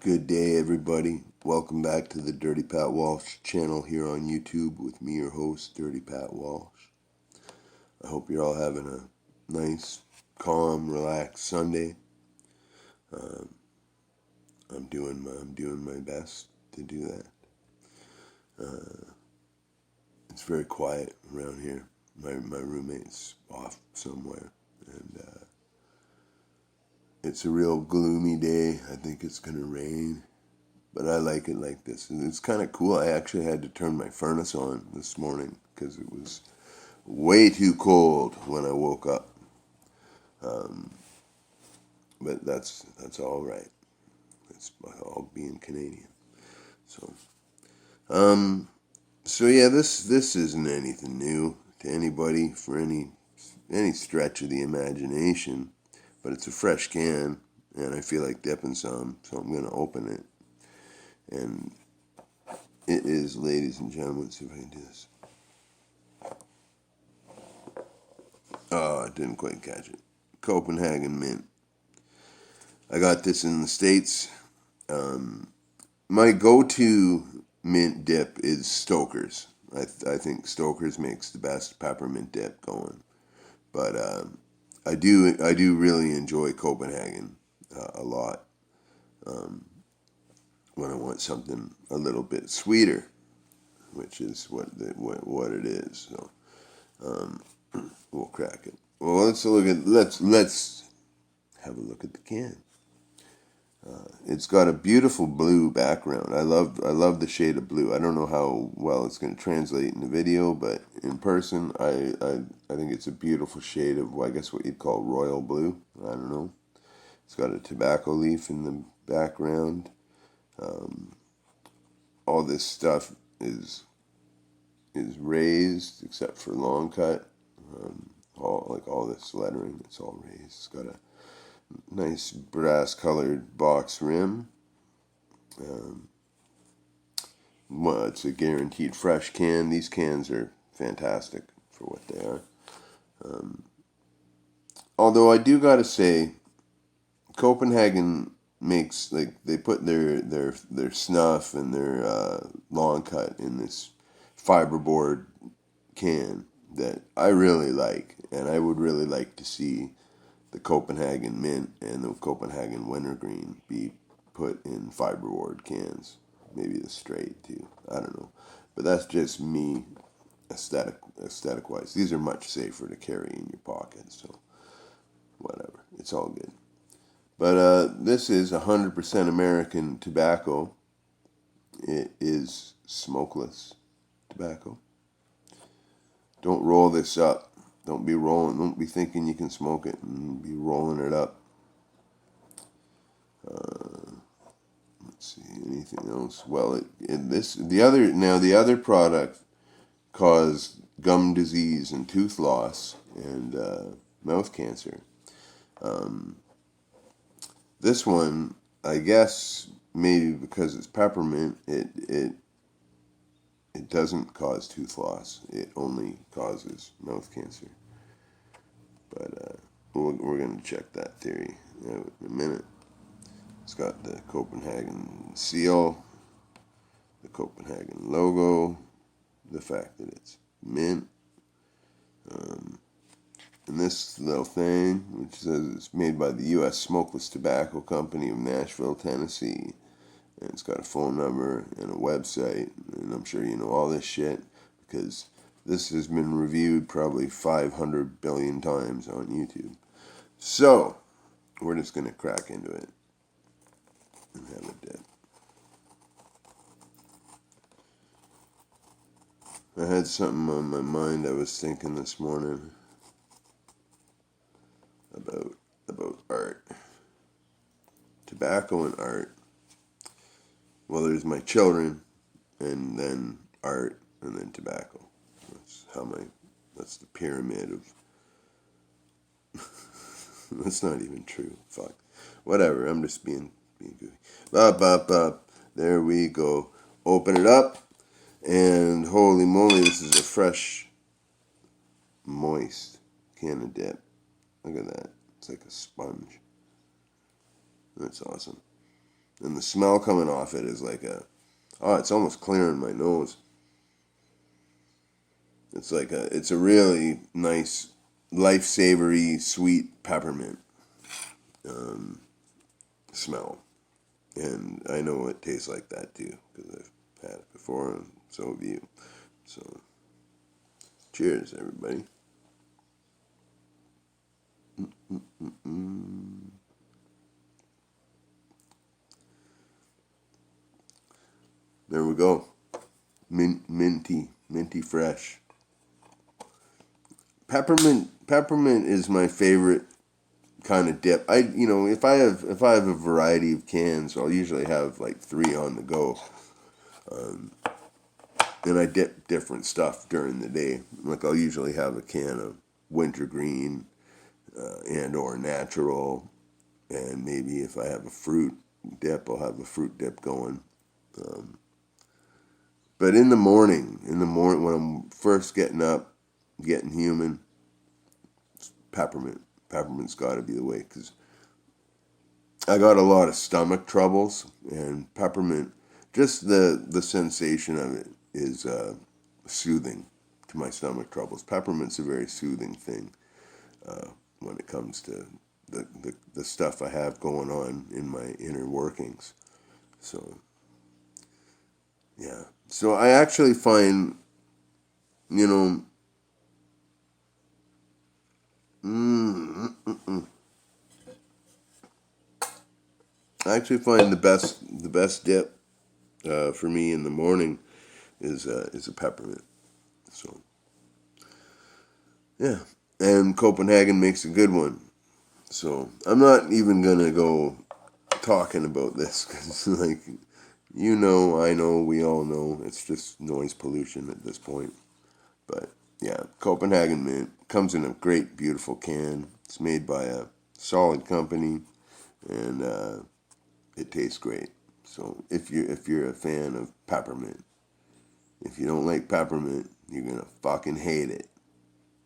Good day, everybody. Welcome back to the Dirty Pat Walsh channel here on YouTube with me, your host, Dirty Pat Walsh. I hope you're all having a nice, calm, relaxed Sunday. I'm doing my best to do that. It's very quiet around here. My roommate's off somewhere, and it's a real gloomy day. I think it's gonna rain. But I like it like this. And it's kind of cool. I actually had to turn my furnace on this morning because it was way too cold when I woke up. But that's all right. It's all being Canadian. So so yeah, this isn't anything new to anybody for any stretch of the imagination. But it's a fresh can, and I feel like dipping some, so I'm gonna open it. And it is, ladies and gentlemen, let's see if I can do this. Oh, I didn't quite catch it. Copenhagen mint. I got this in the States. My go-to mint dip is Stoker's. I think Stoker's makes the best peppermint dip going. But I do really enjoy Copenhagen a lot when I want something a little bit sweeter, which is what it is. So we'll crack it. Well, let's have a look at the can. It's got a beautiful blue background. I love the shade of blue. I don't know how well it's going to translate in the video, but in person, I think it's a beautiful shade of, well, I guess what you'd call royal blue. I don't know. It's got a tobacco leaf in the background. All this stuff is raised except for long cut. All this lettering, it's all raised. It's got a nice brass colored box rim. Well, it's a guaranteed fresh can. These cans are fantastic for what they are. Although I do gotta say, Copenhagen makes, like, they put their snuff and their long cut in this fiberboard can that I really like, and I would really like to see the Copenhagen mint and the Copenhagen wintergreen be put in fiberboard cans. Maybe the straight too. I don't know, but that's just me, aesthetic wise. These are much safer to carry in your pocket, so whatever. It's all good. But this is 100% American tobacco. It is smokeless tobacco. Don't roll this up. Don't be thinking you can smoke it and be rolling it up. Let's see, anything else? Well, the other product caused gum disease and tooth loss and mouth cancer. This one, I guess, maybe because it's peppermint, it doesn't cause tooth loss. It only causes mouth cancer. But we're going to check that theory in a minute. It's got the Copenhagen seal, the Copenhagen logo, the fact that it's mint, and this little thing, which says it's made by the U.S. Smokeless Tobacco Company of Nashville, Tennessee. And it's got a phone number and a website, and I'm sure you know all this shit because this has been reviewed probably 500 billion times on YouTube. So, we're just going to crack into it and have a dip. I had something on my mind I was thinking this morning about art. Tobacco and art. Well, there's my children, and then art, and then tobacco. That's the pyramid of... That's not even true. Fuck. Whatever, I'm just being goofy. Bop. There we go. Open it up, and holy moly, this is a fresh, moist can of dip. Look at that. It's like a sponge. That's awesome. and the smell coming off it is like it's almost clearing my nose. It's a really nice, life-savory, sweet peppermint smell. And I know it tastes like that too, because I've had it before, and so have you. So, cheers, everybody. There we go. Minty fresh. Peppermint is my favorite kind of dip. If I have a variety of cans, I'll usually have like 3 on the go. And I dip different stuff during the day. Like I'll usually have a can of wintergreen and or natural, and maybe if I have a fruit dip, I'll have a fruit dip going. But in the morning when I'm first getting up, getting human, peppermint. Peppermint's got to be the way, because I got a lot of stomach troubles, and peppermint, just the sensation of it is soothing to my stomach troubles. Peppermint's a very soothing thing when it comes to the stuff I have going on in my inner workings. So, yeah. So I actually find, you know, I actually find the best dip for me in the morning is a peppermint. So, yeah, and Copenhagen makes a good one. So I'm not even gonna go talking about this, because like, I know, we all know it's just noise pollution at this point. But yeah, Copenhagen mint comes in a great, beautiful can. It's made by a solid company, and it tastes great. So if you're a fan of peppermint, if you don't like peppermint, you're gonna fucking hate it.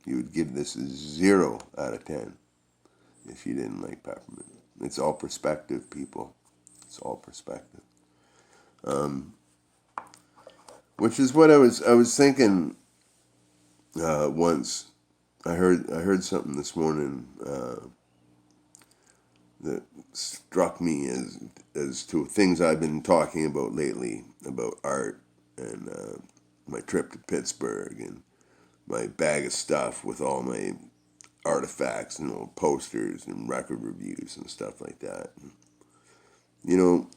You would give this a 0 out of 10 if you didn't like peppermint. It's all perspective, people. It's all perspective. Which is what I was thinking once. I heard something this morning that struck me as to things I've been talking about lately, about art, and my trip to Pittsburgh, and my bag of stuff with all my artifacts and old posters and record reviews and stuff like that. You know,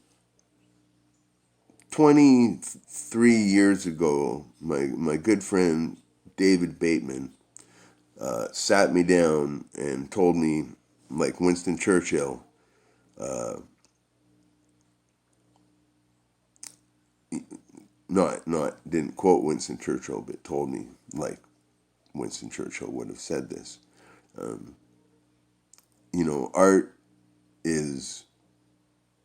23 years ago, my good friend David Bateman sat me down and told me, like Winston Churchill, not didn't quote Winston Churchill, but told me like Winston Churchill would have said this. Art is,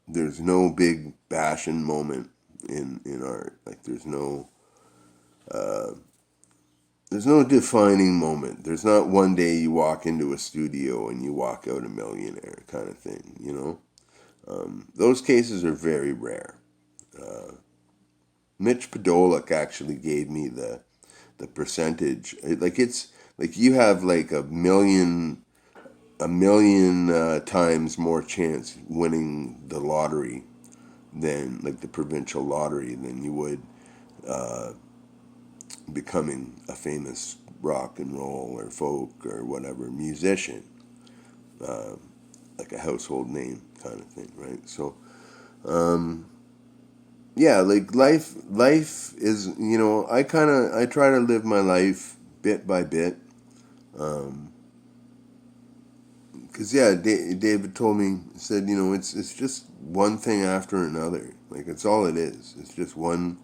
there's no big passion moment in art. Like there's no defining moment. There's not one day you walk into a studio and you walk out a millionaire kind of thing. Those cases are very rare. Mitch Podolak actually gave me the percentage. Like, it's like you have like a million times more chance winning the lottery, than like the provincial lottery, than you would becoming a famous rock and roll or folk or whatever musician, like a household name kind of thing, right? So, yeah, like life is, I try to live my life bit by bit. Because yeah, David told me, said, it's just one thing after another. Like, it's all it is. It's just one.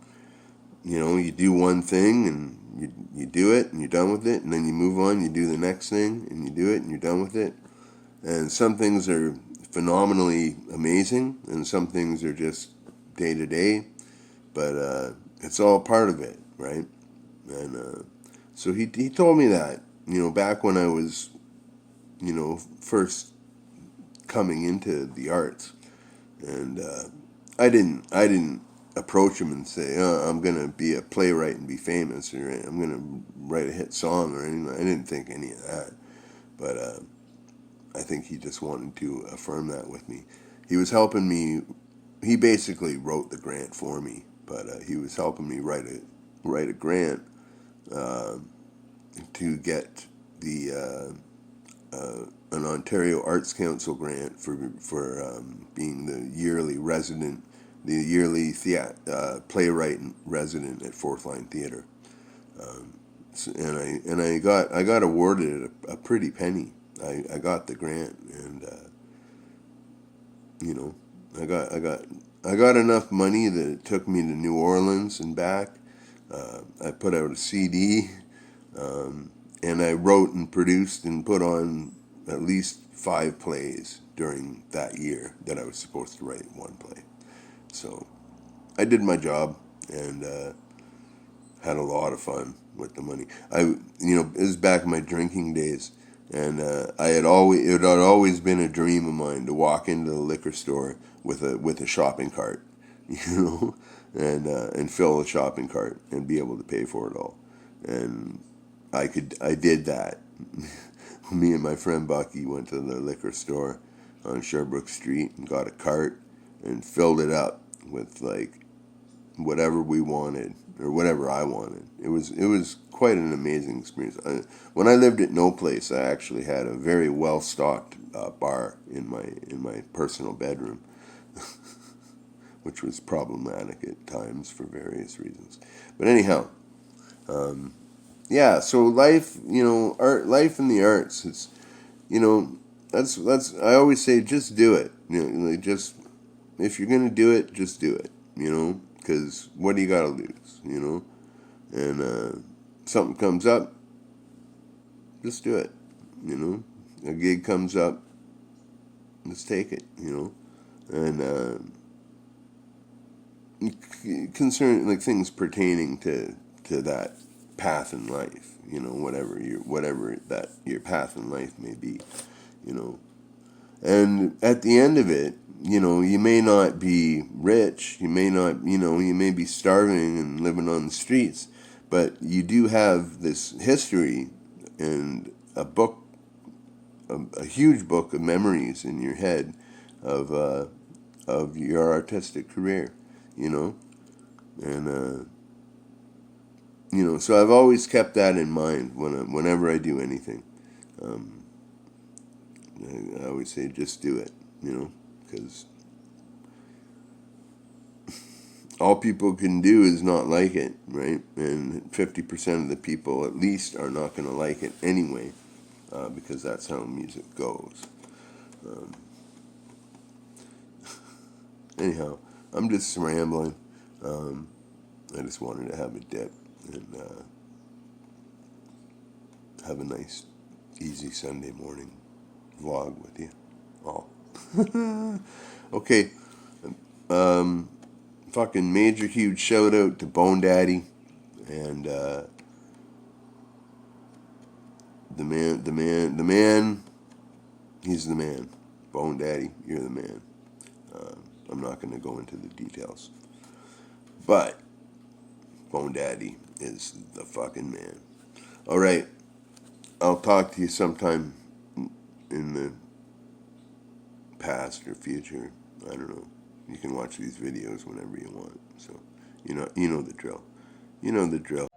You do one thing, and you do it and you're done with it, and then you move on. You do the next thing and you do it and you're done with it. And some things are phenomenally amazing, and some things are just day to day. But it's all part of it, right? And so he told me that, back when I was, first coming into the arts. And I didn't approach him and say, I'm gonna be a playwright and be famous, or I'm gonna write a hit song or anything. I didn't think any of that, but I think he just wanted to affirm that with me. He was helping me. He basically wrote the grant for me, but he was helping me write a grant uh, to get the an Ontario Arts Council grant for being the yearly playwright resident at Fourth Line Theatre. And I got awarded a pretty penny. I got the grant, and you know, I got enough money that it took me to New Orleans and back. I put out a CD, and I wrote and produced and put on at least 5 plays during that year that I was supposed to write one play. So I did my job, and had a lot of fun with the money. It was back in my drinking days, and it had always been a dream of mine to walk into the liquor store with a shopping cart, you know, and fill a shopping cart and be able to pay for it all. And I did that. Me and my friend Bucky went to the liquor store on Sherbrooke Street and got a cart and filled it up with like whatever we wanted or whatever I wanted. It was quite an amazing experience. When I lived at No Place, I actually had a very well stocked bar in my personal bedroom, which was problematic at times for various reasons. But anyhow, yeah. So life, life in the arts. It's you know that's I always say just do it. Like just if you're gonna do it, just do it. Because what do you got to lose, And something comes up, just do it, A gig comes up, let's take it, And like things pertaining to that path in life, whatever that your path in life may be, you know. And at the end of it, you may not be rich, you may be starving and living on the streets, but you do have this history and a huge book of memories in your head of your artistic career, and so I've always kept that in mind whenever I do anything. Um, I always say just do it, because all people can do is not like it, right? And 50% of the people at least are not going to like it anyway, because that's how music goes. Um, Anyhow, I'm just rambling. Um, I just wanted to have a dip and have a nice, easy Sunday morning vlog with you all. Okay. Um, Fucking major huge shout out to Bone Daddy and the man, he's the man. Bone Daddy, you're the man. I'm not going to go into the details, but Bone Daddy is the fucking man. All right, I'll talk to you sometime in the past or future. I don't know. You can watch these videos whenever you want. So, you know the drill. You know the drill.